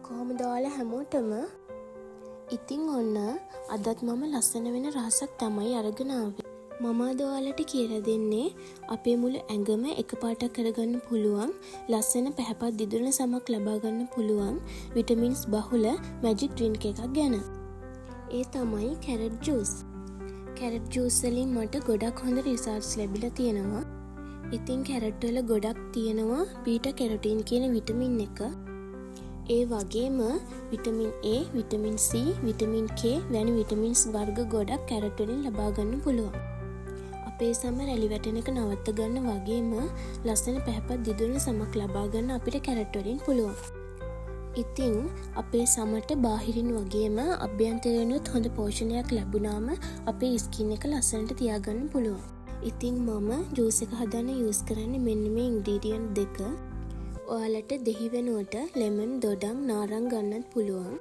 කොහොමද ඔයාලා හැමෝටම? ඉතින් ඔන්න අදත් මම ලස්සන වෙන රහසක් තමයි අරගෙන ආවේ. මම අද ඔයාලට කියලා දෙන්නේ අපේ මුළු ඇඟම එකපාරට කරගන්න පුළුවන් ලස්සන පැහැපත් දිදුලන සමක් ලබා ගන්න පුළුවන් විටමින්ස් බහුල මැජික් ඩ්‍රින්ක් එකක් ගැන. ඒ තමයි කැරට් ජූස්. කැරට් ජූස් වලින් මට ගොඩක් හොඳ රිසල්ට්ස් ලැබිලා තියෙනවා. ඉතින් කැරට් වල ගොඩක් තියෙනවා බීටා කැරොටින් කියන විටමින් එක. ඒ වගේම vitamin A, vitamin C, vitamin K වැනි විටමින්ස් වර්ග ගොඩක් කැරට් වලින් ලබා ගන්න පුළුවන්. අපේ සම රැලි වැටෙන එක නවත්ත ගන්න වගේම ලස්සන පැහැපත් දිදුලන සමක් ලබා ගන්න අපිට කැරට් වලින් පුළුවන්. ඉතින් අපේ සමට බාහිරින් වගේම අභ්‍යන්තරයෙන්ුත් හොඳ පෝෂණයක් ලැබුණාම අපේ ස්කින් එක ලස්සනට තියාගන්න පුළුවන්. ඉතින් මම ජූස් එක හදන්න යූස් කරන්නේ මෙන්න මේ ඉන්ග්‍රීඩියන්ට් දෙක. ඔයාලට දෙහි වෙනුවට ලෙමන්, දොඩම්, නාරං ගන්නත් පුළුවන්.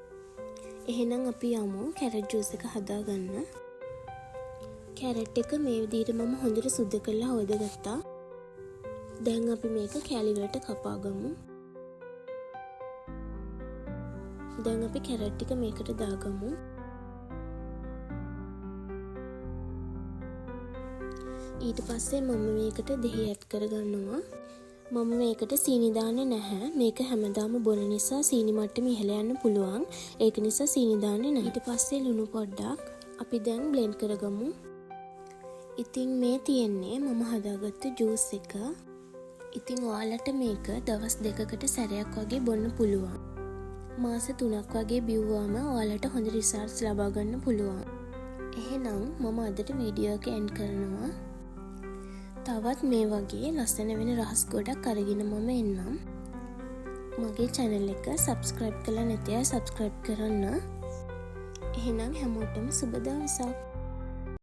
එහෙනම් අපි යමු කැරට් ජූස් එක හදාගන්න. කැරට් එක මේ විදිහට මම හොඳට සුද්ධ කරලා හොදගත්තා. දැන් අපි මේක කෑලි වලට කපා ගමු. දැන් අපි කැරට් ටික මේකට දාගමු. ඊට පස්සේ මම මේකට දෙහි ඇඩ් කරගන්නවා. මම මේකට සීනි දාන්නේ නැහැ. මේක හැමදාම බොන නිසා සීනි මට්ටම ඉහළ යන්න පුළුවන්. ඒක නිසා සීනි දාන්නේ නැහැ. ඊට පස්සේ ලුණු පොඩ්ඩක් අපි දැන් බ්ලෙන්ඩ් කරගමු. ඉතින් මේ තියෙන්නේ මම හදාගත්ත ජූස් එක. ඉතින් ඔයාලට මේක දවස් 2කට සැරයක් වගේ බොන්න පුළුවන්. මාස 3ක් වගේ බිව්වම ඔයාලට හොඳ රිසල්ට්ස් ලබා ගන්න පුළුවන්. එහෙනම් මම අදට වීඩියෝ එක එන්ඩ් කරනවා. තවත් මේ වගේ ලස්සන වෙන රහස් ගොඩක් අරගෙන මම එන්නම්. මගේ channel එක subscribe කරලා නැති අය subscribe කරන්න. එහෙනම් හැමෝටම සුබ දවසක්.